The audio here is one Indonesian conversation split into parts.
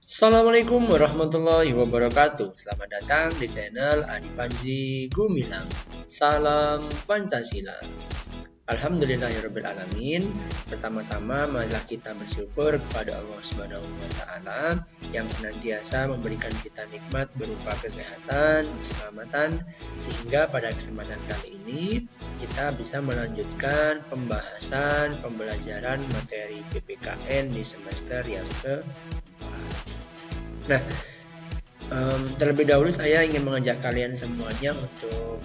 Assalamualaikum warahmatullahi wabarakatuh. Selamat datang di channel Adi Panji Gumilang. Salam Pancasila. Alhamdulillahirrabbilalamin. Pertama-tama marilah kita bersyukur kepada Allah Subhanahu wa taala yang senantiasa memberikan kita nikmat berupa kesehatan, keselamatan, sehingga pada kesempatan kali ini kita bisa melanjutkan pembahasan pembelajaran materi PPKN di semester yang ke. Nah, terlebih dahulu saya ingin mengajak kalian semuanya untuk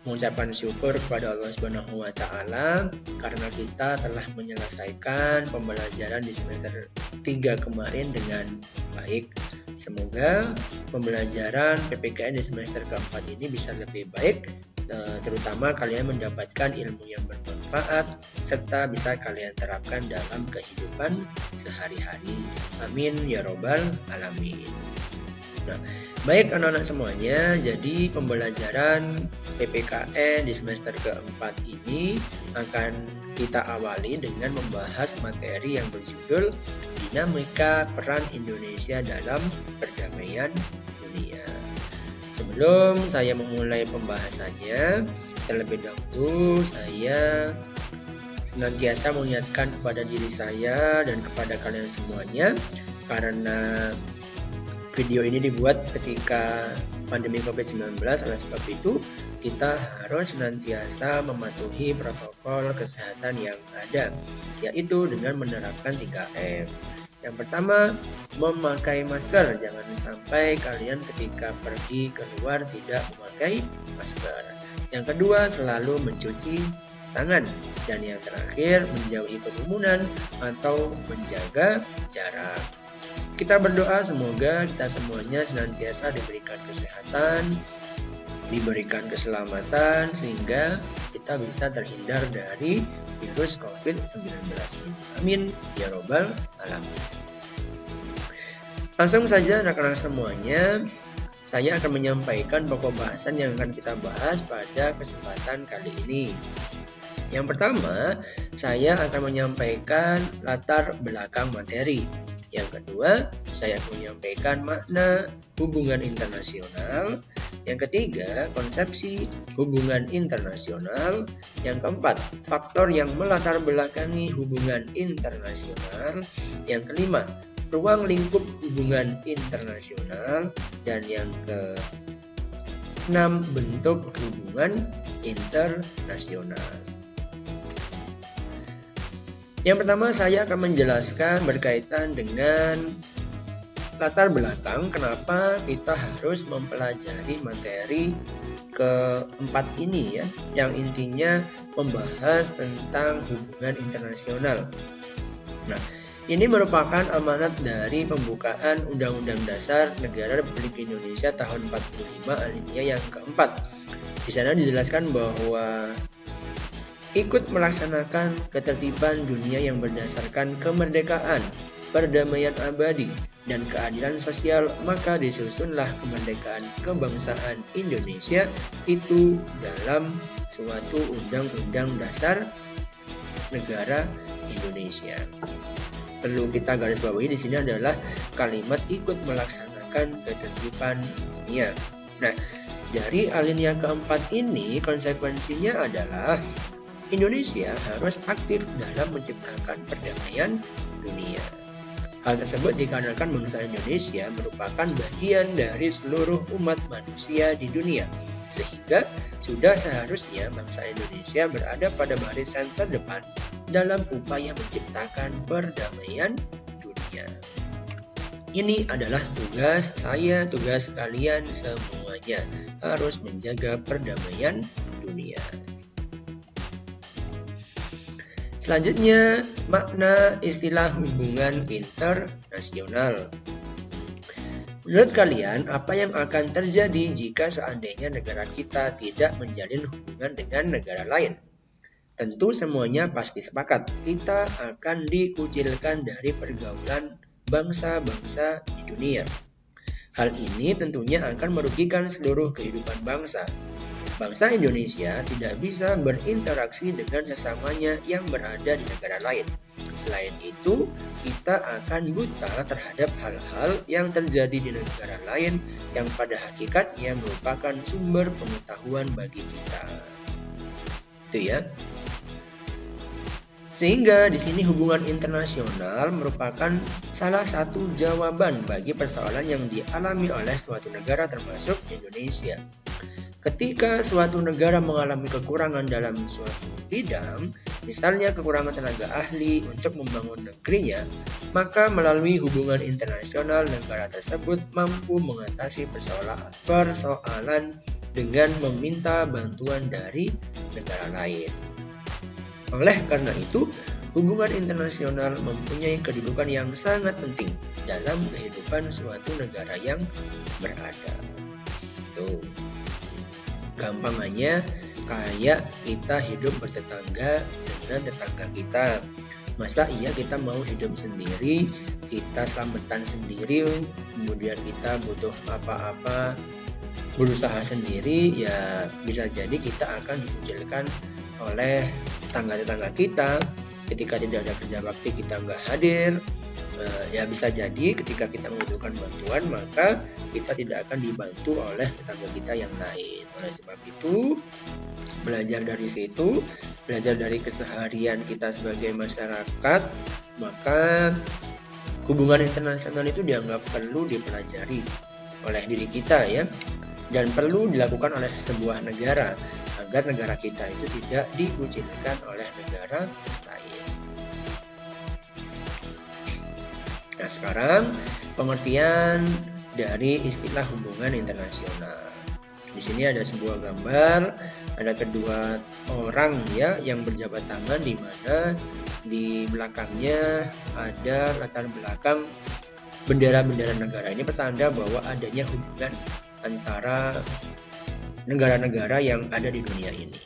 mengucapkan syukur kepada Allah Subhanahu wa taala karena kita telah menyelesaikan pembelajaran di semester 3 kemarin dengan baik. Semoga pembelajaran PPKN di semester keempat ini bisa lebih baik, terutama kalian mendapatkan ilmu yang bermanfaat serta bisa kalian terapkan dalam kehidupan sehari-hari. Amin ya robbal alamin. Nah, baik anak-anak semuanya, jadi pembelajaran PPKN di semester keempat ini akan kita awali dengan membahas materi yang berjudul Dinamika Peran Indonesia dalam Perdamaian Dunia. Sebelum saya memulai pembahasannya, terlebih dahulu saya senantiasa mengingatkan kepada diri saya dan kepada kalian semuanya, karena video ini dibuat ketika pandemi COVID-19, oleh sebab itu kita harus senantiasa mematuhi protokol kesehatan yang ada, yaitu dengan menerapkan 3M. Yang pertama, memakai masker. Jangan sampai kalian ketika pergi keluar tidak memakai masker. Yang kedua, selalu mencuci tangan. Dan yang terakhir, menjauhi kerumunan atau menjaga jarak. Kita berdoa semoga kita semuanya senantiasa diberikan kesehatan, diberikan keselamatan, sehingga kita bisa terhindar dari virus COVID-19. Amin ya robbal alamin. Langsung saja anak-anak semuanya, saya akan menyampaikan pokok bahasan yang akan kita bahas pada kesempatan kali ini. Yang pertama, saya akan menyampaikan latar belakang materi. Yang kedua, saya akan menyampaikan makna hubungan internasional. Yang ketiga, konsepsi hubungan internasional. Yang keempat, faktor yang melatar belakangi hubungan internasional. Yang kelima, ruang lingkup hubungan internasional. Dan yang keenam, bentuk hubungan internasional. Yang pertama, saya akan menjelaskan berkaitan dengan latar belakang kenapa kita harus mempelajari materi keempat ini ya, yang intinya membahas tentang hubungan internasional. Nah, ini merupakan amanat dari pembukaan Undang-Undang Dasar Negara Republik Indonesia tahun 45 alinea yang keempat. Di sana dijelaskan bahwa ikut melaksanakan ketertiban dunia yang berdasarkan kemerdekaan, perdamaian abadi, dan keadilan sosial, maka disusunlah kemerdekaan kebangsaan Indonesia itu dalam suatu Undang-Undang Dasar Negara Indonesia. Perlu kita garis bawahi di sini adalah kalimat ikut melaksanakan ketertiban dunia. Nah, dari alinea keempat ini konsekuensinya adalah Indonesia harus aktif dalam menciptakan perdamaian dunia. Hal tersebut dikarenakan bangsa Indonesia merupakan bagian dari seluruh umat manusia di dunia, sehingga sudah seharusnya bangsa Indonesia berada pada barisan terdepan dalam upaya menciptakan perdamaian dunia. Ini adalah tugas saya, tugas kalian semuanya, harus menjaga perdamaian dunia. Selanjutnya, makna istilah hubungan internasional. Menurut kalian, apa yang akan terjadi jika seandainya negara kita tidak menjalin hubungan dengan negara lain? Tentu semuanya pasti sepakat, kita akan dikucilkan dari pergaulan bangsa-bangsa di dunia. Hal ini tentunya akan merugikan seluruh kehidupan bangsa. bangsa Indonesia tidak bisa berinteraksi dengan sesamanya yang berada di negara lain. Selain itu, kita akan buta terhadap hal-hal yang terjadi di negara lain yang pada hakikatnya merupakan sumber pengetahuan bagi kita. Itu ya. Sehingga di sini hubungan internasional merupakan salah satu jawaban bagi persoalan yang dialami oleh suatu negara termasuk Indonesia. Ketika suatu negara mengalami kekurangan dalam suatu bidang, misalnya kekurangan tenaga ahli untuk membangun negerinya, maka melalui hubungan internasional negara tersebut mampu mengatasi persoalan dengan meminta bantuan dari negara lain. Oleh karena itu, hubungan internasional mempunyai kedudukan yang sangat penting dalam kehidupan suatu negara yang berada. Tuh. Gampangannya kayak kita hidup bertetangga dengan tetangga kita. Masa iya kita mau hidup sendiri, kita selamatan sendiri, kemudian kita butuh apa-apa berusaha sendiri, ya bisa jadi kita akan dikucilkan oleh tetangga-tetangga kita. Ketika tidak ada kerja bakti kita nggak hadir, ya bisa jadi ketika kita membutuhkan bantuan maka kita tidak akan dibantu oleh tetangga kita yang lain. Oleh sebab itu, belajar dari situ, belajar dari keseharian kita sebagai masyarakat, maka hubungan internasional itu dianggap perlu dipelajari oleh diri kita ya, dan perlu dilakukan oleh sebuah negara agar negara kita itu tidak dikucilkan oleh negara lain. Nah, sekarang pengertian dari istilah hubungan internasional. Di sini ada sebuah gambar, ada kedua orang ya yang berjabat tangan, di mana di belakangnya ada latar belakang bendera-bendera negara. Ini pertanda bahwa adanya hubungan antara negara-negara yang ada di dunia ini.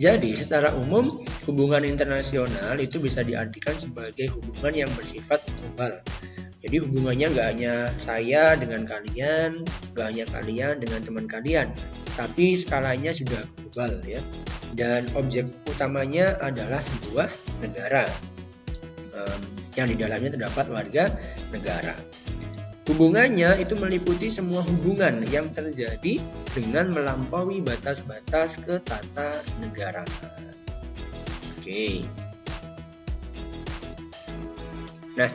Jadi secara umum hubungan internasional itu bisa diartikan sebagai hubungan yang bersifat global. Jadi hubungannya nggak hanya saya dengan kalian, nggak hanya kalian dengan teman kalian, tapi skalanya sudah global ya. Dan objek utamanya adalah sebuah negara yang di dalamnya terdapat warga negara. Hubungannya itu meliputi semua hubungan yang terjadi dengan melampaui batas-batas ketatanegaraan. Oke. Nah,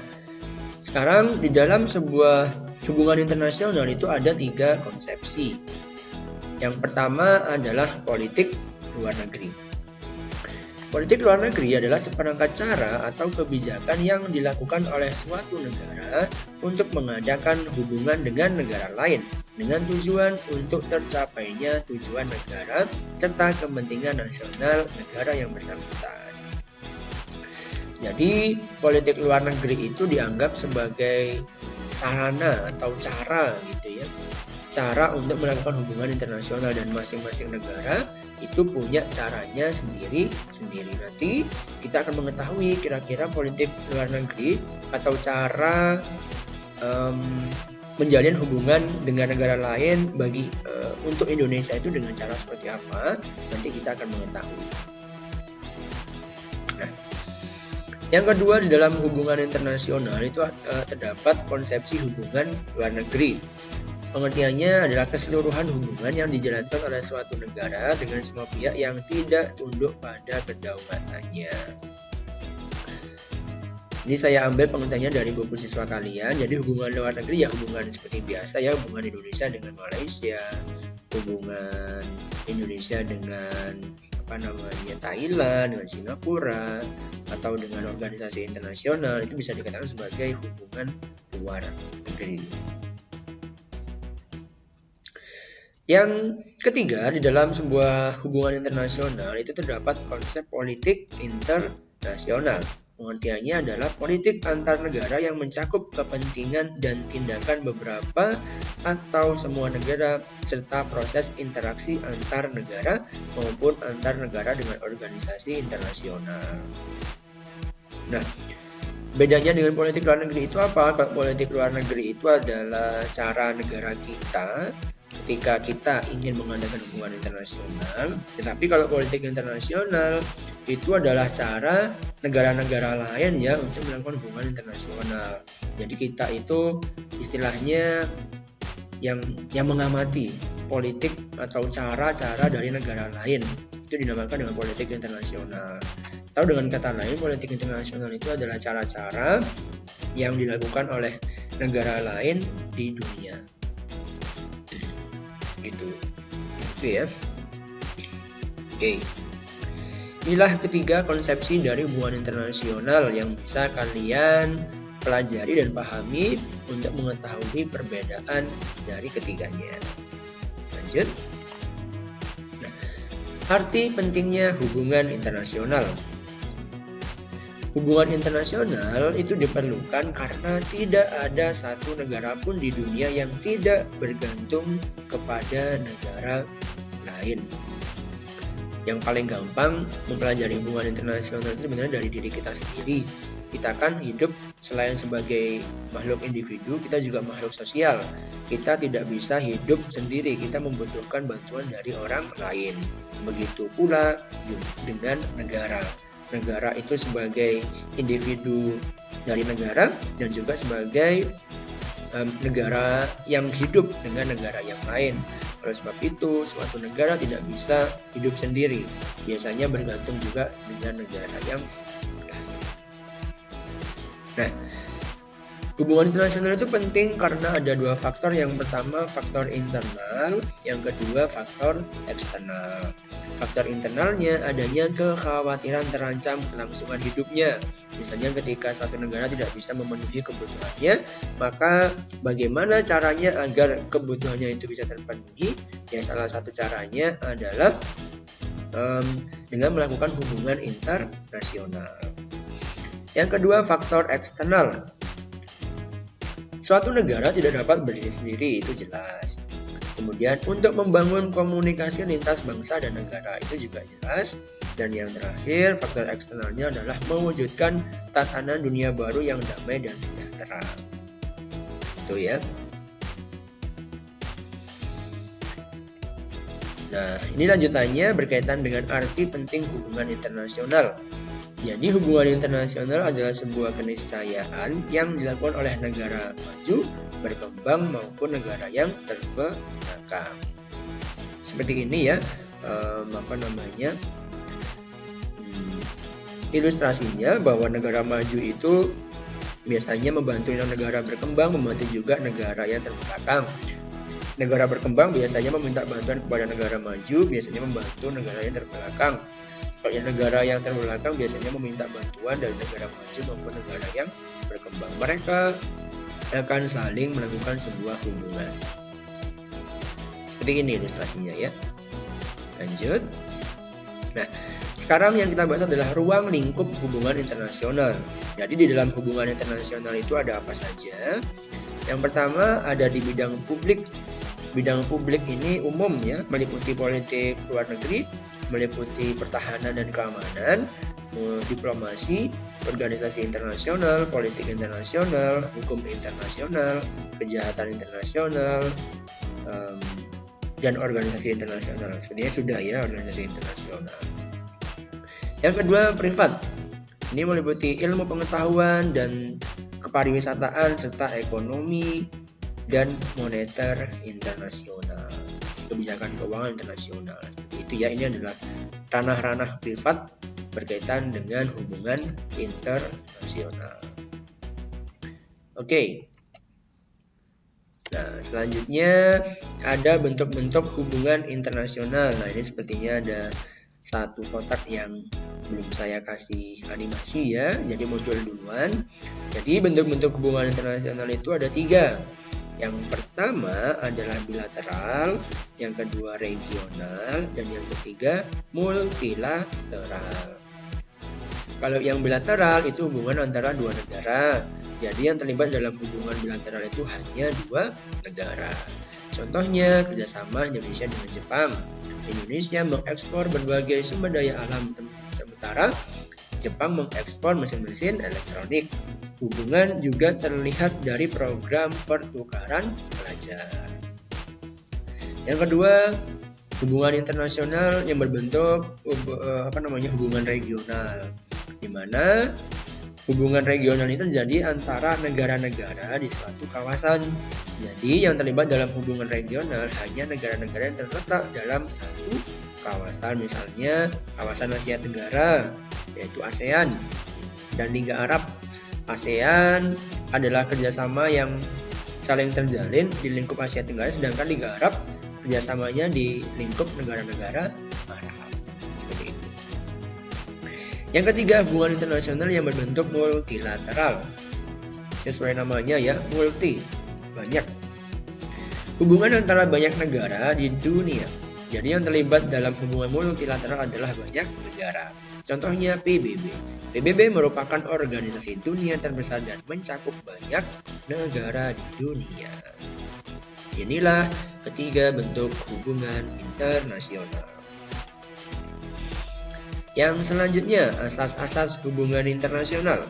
sekarang di dalam sebuah hubungan internasional itu ada 3 konsepsi. Yang pertama adalah politik luar negeri. Politik luar negeri adalah seperangkat cara atau kebijakan yang dilakukan oleh suatu negara untuk mengadakan hubungan dengan negara lain dengan tujuan untuk tercapainya tujuan negara serta kepentingan nasional negara yang bersangkutan. Jadi, politik luar negeri itu dianggap sebagai sarana atau cara gitu ya. Cara untuk melakukan hubungan internasional, dan masing-masing negara itu punya caranya sendiri-sendiri. Nanti kita akan mengetahui kira-kira politik luar negeri atau cara menjalin hubungan dengan negara lain bagi untuk Indonesia itu dengan cara seperti apa. Nanti kita akan mengetahui. Nah, yang kedua, di dalam hubungan internasional itu terdapat konsepsi hubungan luar negeri. Pengertiannya adalah keseluruhan hubungan yang dijalankan oleh suatu negara dengan semua pihak yang tidak tunduk pada kedaulatannya. Ini saya ambil pengertiannya dari buku siswa kalian. Jadi hubungan luar negeri ya hubungan seperti biasa ya, hubungan Indonesia dengan Malaysia, hubungan Indonesia dengan Thailand, dengan Singapura, atau dengan organisasi internasional, itu bisa dikatakan sebagai hubungan luar negeri. Yang ketiga, di dalam sebuah hubungan internasional itu terdapat konsep politik internasional. Pengertiannya adalah politik antar negara yang mencakup kepentingan dan tindakan beberapa atau semua negara serta proses interaksi antar negara maupun antar negara dengan organisasi internasional. Nah, bedanya dengan politik luar negeri itu apa? Kalau politik luar negeri itu adalah cara negara kita ketika kita ingin mengadakan hubungan internasional. Tetapi kalau politik internasional itu adalah cara negara-negara lain ya untuk melakukan hubungan internasional. Jadi kita itu istilahnya yang mengamati politik atau cara-cara dari negara lain, itu dinamakan dengan politik internasional. Atau dengan kata lain, politik internasional itu adalah cara-cara yang dilakukan oleh negara lain di dunia. Gitu ya. Oke. Inilah ketiga konsepsi dari hubungan internasional yang bisa kalian pelajari dan pahami untuk mengetahui perbedaan dari ketiganya. Lanjut. Nah, arti pentingnya hubungan internasional. Hubungan internasional itu diperlukan karena tidak ada satu negara pun di dunia yang tidak bergantung kepada negara lain. Yang paling gampang mempelajari hubungan internasional itu sebenarnya dari diri kita sendiri. Kita kan hidup selain sebagai makhluk individu, kita juga makhluk sosial. Kita tidak bisa hidup sendiri, kita membutuhkan bantuan dari orang lain. Begitu pula dengan negara. Negara itu sebagai individu dari negara dan juga sebagai negara yang hidup dengan negara yang lain. Oleh sebab itu, suatu negara tidak bisa hidup sendiri. Biasanya bergantung juga dengan negara yang lain. Nah, hubungan internasional itu penting karena ada dua faktor. Yang pertama, faktor internal. Yang kedua, faktor eksternal. Faktor internalnya adanya kekhawatiran terancam kelangsungan hidupnya. Misalnya ketika suatu negara tidak bisa memenuhi kebutuhannya, maka bagaimana caranya agar kebutuhannya itu bisa terpenuhi? Ya, salah satu caranya adalah dengan melakukan hubungan internasional. Yang kedua, faktor eksternal. Suatu negara tidak dapat berdiri sendiri, itu jelas. Kemudian untuk membangun komunikasi lintas bangsa dan negara, itu juga jelas. Dan yang terakhir, faktor eksternalnya adalah mewujudkan tatanan dunia baru yang damai dan sejahtera. Itu ya. Nah, ini lanjutannya berkaitan dengan arti penting hubungan internasional. Jadi hubungan internasional adalah sebuah keniscayaan yang dilakukan oleh negara maju, berkembang maupun negara yang terbelakang. Seperti ini ya, ilustrasinya bahwa negara maju itu biasanya membantu negara berkembang, membantu juga negara yang terbelakang. Negara berkembang biasanya meminta bantuan kepada negara maju, biasanya membantu negara yang terbelakang. Kalau negara yang terbelakang biasanya meminta bantuan dari negara maju maupun negara yang berkembang. Mereka akan saling melakukan sebuah hubungan. Seperti ini ilustrasinya ya. Lanjut. Nah, sekarang yang kita bahas adalah ruang lingkup hubungan internasional. Jadi di dalam hubungan internasional itu ada apa saja? Yang pertama ada di bidang publik. Bidang publik ini umum ya, meliputi politik luar negeri, meliputi pertahanan dan keamanan, diplomasi, organisasi internasional, politik internasional, hukum internasional, kejahatan internasional, dan organisasi internasional. Sebenarnya sudah ya organisasi internasional. Yang kedua, privat. Ini meliputi ilmu pengetahuan dan kepariwisataan serta ekonomi dan moneter internasional, kebijakan keuangan internasional. Seperti itu ya, ini adalah ranah-ranah privat berkaitan dengan hubungan internasional. Oke. Nah, selanjutnya ada bentuk-bentuk hubungan internasional. Nah, ini sepertinya ada satu kotak yang belum saya kasih animasi ya, jadi muncul duluan. Jadi bentuk-bentuk hubungan internasional itu ada 3. Yang pertama adalah bilateral, yang kedua regional, dan yang ketiga multilateral. Kalau yang bilateral itu hubungan antara 2 negara. Jadi yang terlibat dalam hubungan bilateral itu hanya 2 negara. Contohnya kerjasama Indonesia dengan Jepang. Indonesia mengekspor berbagai sumber daya alam, sementara Jepang mengekspor mesin-mesin elektronik. Hubungan juga terlihat dari program pertukaran pelajar. Yang kedua, hubungan internasional yang berbentuk hubungan regional, di mana hubungan regional itu terjadi antara negara-negara di suatu kawasan. Jadi yang terlibat dalam hubungan regional hanya negara-negara yang terletak dalam satu kawasan, misalnya kawasan Asia Tenggara, yaitu ASEAN, dan Liga Arab. ASEAN adalah kerjasama yang saling terjalin di lingkup Asia Tenggara, sedangkan Liga Arab kerjasamanya di lingkup negara-negara Arab. Seperti itu. Yang ketiga, hubungan internasional yang berbentuk multilateral. Sesuai namanya ya, multi, banyak. Hubungan antara banyak negara di dunia. Jadi yang terlibat dalam hubungan multilateral adalah banyak negara. Contohnya PBB. PBB merupakan organisasi dunia terbesar dan mencakup banyak negara di dunia. Inilah ketiga bentuk hubungan internasional. Yang selanjutnya, asas-asas hubungan internasional.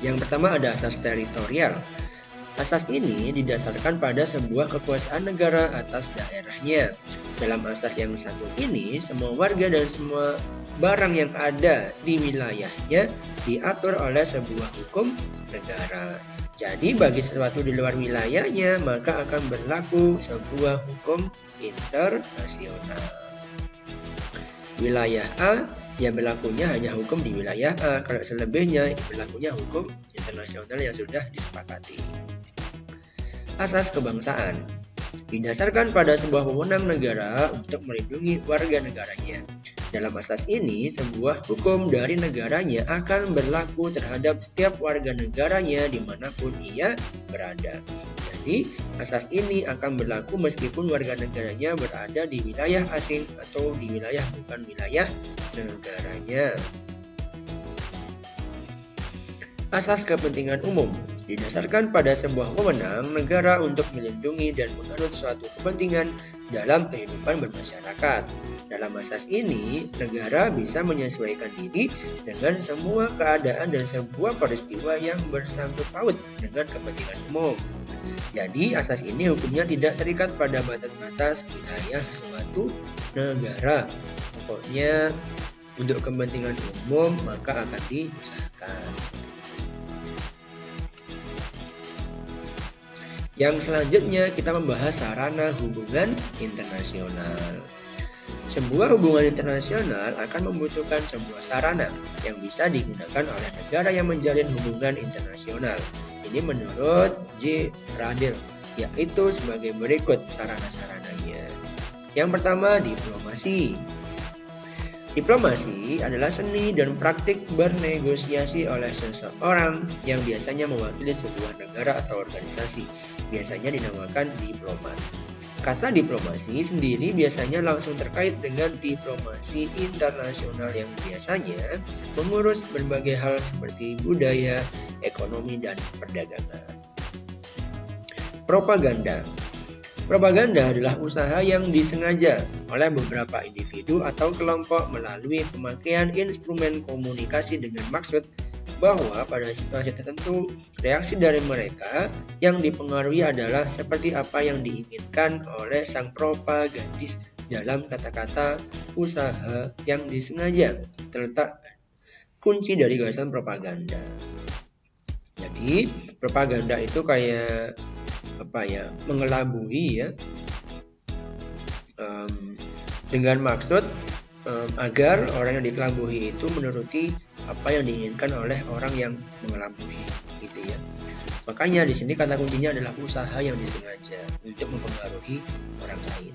Yang pertama ada asas teritorial. Asas ini didasarkan pada sebuah kekuasaan negara atas daerahnya. Dalam asas yang satu ini, semua warga dan semua barang yang ada di wilayahnya diatur oleh sebuah hukum negara. Jadi bagi sesuatu di luar wilayahnya, maka akan berlaku sebuah hukum internasional. Wilayah A, ya berlakunya hanya hukum di wilayah A. Kalau selebihnya, berlakunya hukum internasional yang sudah disepakati. Asas kebangsaan didasarkan pada sebuah wewenang negara untuk melindungi warga negaranya. Dalam asas ini, sebuah hukum dari negaranya akan berlaku terhadap setiap warga negaranya dimanapun ia berada. Jadi, asas ini akan berlaku meskipun warga negaranya berada di wilayah asing atau di wilayah bukan wilayah negaranya. Asas kepentingan umum didasarkan pada sebuah wewenang negara untuk melindungi dan menganut suatu kepentingan dalam kehidupan bermasyarakat. Dalam asas ini, negara bisa menyesuaikan diri dengan semua keadaan dan sebuah peristiwa yang bersangkut paut dengan kepentingan umum. Jadi, asas ini hukumnya tidak terikat pada batas-batas wilayah suatu negara. Pokoknya, untuk kepentingan umum maka akan diusahakan. Yang selanjutnya kita membahas sarana hubungan internasional. Sebuah hubungan internasional akan membutuhkan sebuah sarana yang bisa digunakan oleh negara yang menjalin hubungan internasional. Ini menurut J. Pradel, yaitu sebagai berikut sarana-sarananya. Yang pertama, diplomasi. Diplomasi adalah seni dan praktik bernegosiasi oleh seseorang yang biasanya mewakili sebuah negara atau organisasi. Biasanya dinamakan diplomat. Kata diplomasi sendiri biasanya langsung terkait dengan diplomasi internasional yang biasanya mengurus berbagai hal seperti budaya, ekonomi, dan perdagangan. Propaganda. Propaganda adalah usaha yang disengaja oleh beberapa individu atau kelompok melalui pemakaian instrumen komunikasi dengan maksud bahwa pada situasi tertentu reaksi dari mereka yang dipengaruhi adalah seperti apa yang diinginkan oleh sang propagandis dalam kata-kata usaha yang disengaja. Terletak kunci dari gagasan propaganda. Jadi propaganda itu kayak mengelabui ya, dengan maksud agar orang yang dikelabui itu menuruti apa yang diinginkan oleh orang yang mengelabui, gitu ya. Makanya di sini kata kuncinya adalah usaha yang disengaja untuk mempengaruhi orang lain.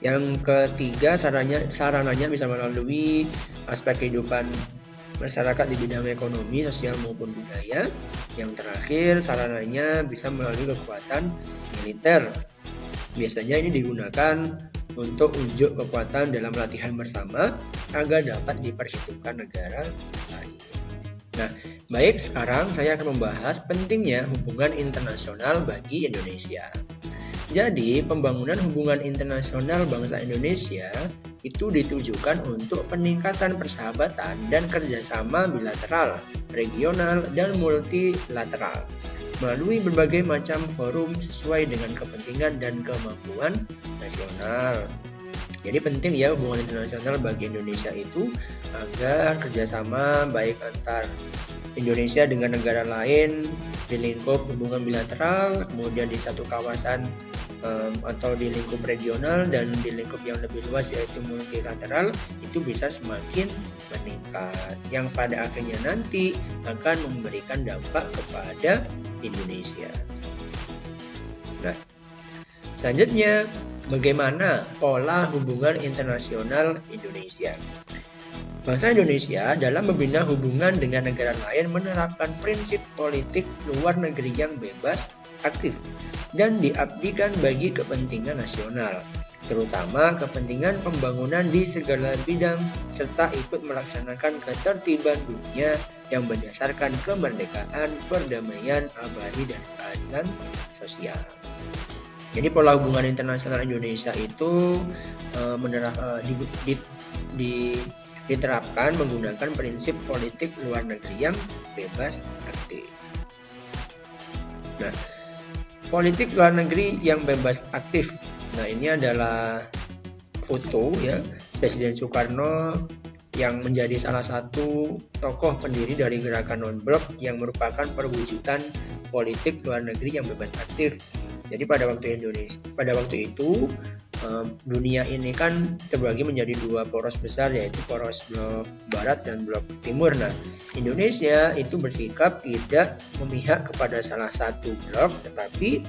Yang ketiga, sarananya bisa melalui aspek kehidupan masyarakat di bidang ekonomi, sosial maupun budaya. Yang terakhir, sarananya bisa melalui kekuatan militer. Biasanya ini digunakan untuk unjuk kekuatan dalam latihan bersama agar dapat diperhitungkan negara lain. Nah, baik, sekarang saya akan membahas pentingnya hubungan internasional bagi Indonesia. Jadi, pembangunan hubungan internasional bangsa Indonesia itu ditujukan untuk peningkatan persahabatan dan kerjasama bilateral, regional, dan multilateral. melalui berbagai macam forum sesuai dengan kepentingan dan kemampuan nasional. Jadi penting ya hubungan internasional bagi Indonesia itu agar kerjasama baik antar Indonesia dengan negara lain di lingkup hubungan bilateral, kemudian di satu kawasan atau di lingkup regional dan di lingkup yang lebih luas yaitu multilateral itu bisa semakin meningkat yang pada akhirnya nanti akan memberikan dampak kepada Indonesia. Nah, selanjutnya bagaimana pola hubungan internasional Indonesia? Bangsa Indonesia dalam membina hubungan dengan negara lain menerapkan prinsip politik luar negeri yang bebas, aktif, dan diabdikan bagi kepentingan nasional, terutama kepentingan pembangunan di segala bidang, serta ikut melaksanakan ketertiban dunia yang berdasarkan kemerdekaan, perdamaian, abadi, dan keadilan sosial. Jadi pola hubungan internasional Indonesia itu diterapkan menggunakan prinsip politik luar negeri yang bebas aktif. Nah, politik luar negeri yang bebas aktif. Nah, ini adalah foto ya Presiden Soekarno yang menjadi salah satu tokoh pendiri dari gerakan non-blok yang merupakan perwujudan politik luar negeri yang bebas aktif. Jadi pada waktu itu dunia ini kan terbagi menjadi dua poros besar yaitu poros blok barat dan blok timur. Nah, Indonesia itu bersikap tidak memihak kepada salah satu blok tetapi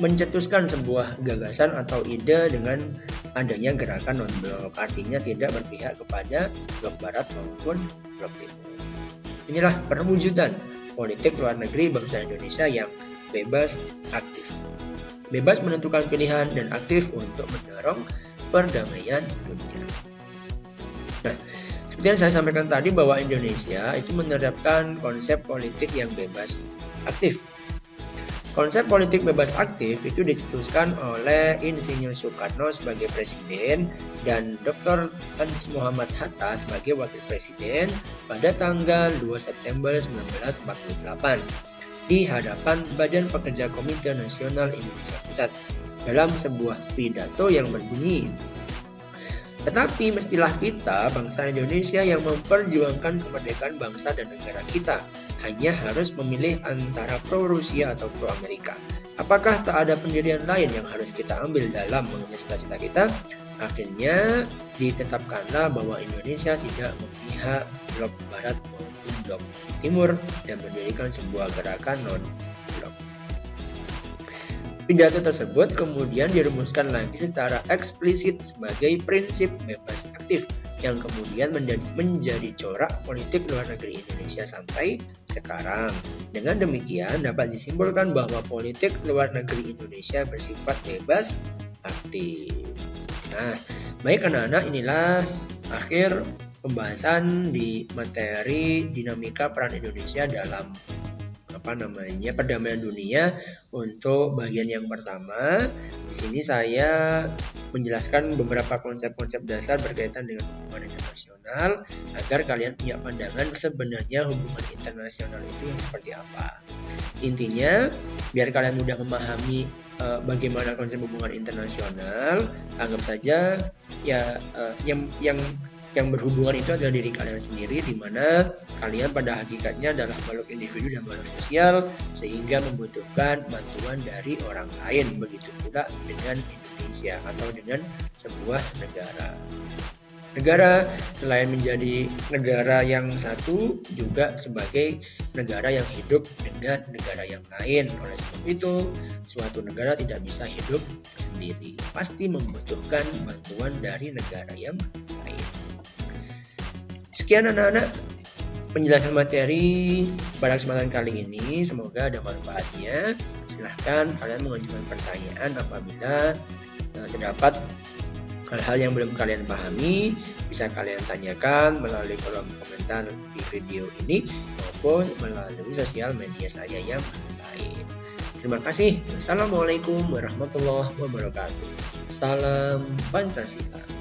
mencetuskan sebuah gagasan atau ide dengan adanya gerakan non-blok, artinya tidak berpihak kepada blok barat maupun blok timur. Inilah perwujudan politik luar negeri bangsa Indonesia yang bebas aktif. Bebas menentukan pilihan dan aktif untuk mendorong perdamaian dunia. Nah, seperti yang saya sampaikan tadi bahwa Indonesia itu menerapkan konsep politik yang bebas aktif. Konsep politik bebas aktif itu dicetuskan oleh Insinyur Soekarno sebagai presiden dan Dr. Hans Muhammad Hatta sebagai wakil presiden pada tanggal 2 September 1948 di hadapan Badan Pekerja Komite Nasional Indonesia Pusat dalam sebuah pidato yang berbunyi, "Tetapi mestilah kita, bangsa Indonesia yang memperjuangkan kemerdekaan bangsa dan negara kita, hanya harus memilih antara pro-Rusia atau pro-Amerika. Apakah tak ada pendirian lain yang harus kita ambil dalam mengejar cita-cita kita?" Akhirnya ditetapkanlah bahwa Indonesia tidak memihak blok barat maupun blok timur dan mendirikan sebuah gerakan non-blok. Pidato tersebut kemudian dirumuskan lagi secara eksplisit sebagai prinsip bebas aktif yang kemudian menjadi corak politik luar negeri Indonesia sampai sekarang. Dengan demikian dapat disimpulkan bahwa politik luar negeri Indonesia bersifat bebas aktif. Nah, baik anak-anak, inilah akhir pembahasan di materi dinamika peran Indonesia dalam perdamaian dunia untuk bagian yang pertama. Di sini saya menjelaskan beberapa konsep-konsep dasar berkaitan dengan hubungan internasional agar kalian punya pandangan sebenarnya hubungan internasional itu yang seperti apa. Intinya biar kalian mudah memahami bagaimana konsep hubungan internasional, anggap saja ya yang berhubungan itu adalah diri kalian sendiri, di mana kalian pada hakikatnya adalah makhluk individu dan makhluk sosial sehingga membutuhkan bantuan dari orang lain. Begitu pula dengan Indonesia atau dengan sebuah negara. Negara selain menjadi negara yang satu juga sebagai negara yang hidup dengan negara yang lain. Oleh sebab itu, suatu negara tidak bisa hidup sendiri, pasti membutuhkan bantuan dari negara yang lain. Sekian anak-anak penjelasan materi pada kesempatan kali ini, semoga ada manfaatnya. Silahkan kalian mengajukan pertanyaan apabila terdapat hal-hal yang belum kalian pahami, bisa kalian tanyakan melalui kolom komentar di video ini maupun melalui sosial media saya yang lain. Terima kasih. Assalamualaikum warahmatullahi wabarakatuh. Salam Pancasila.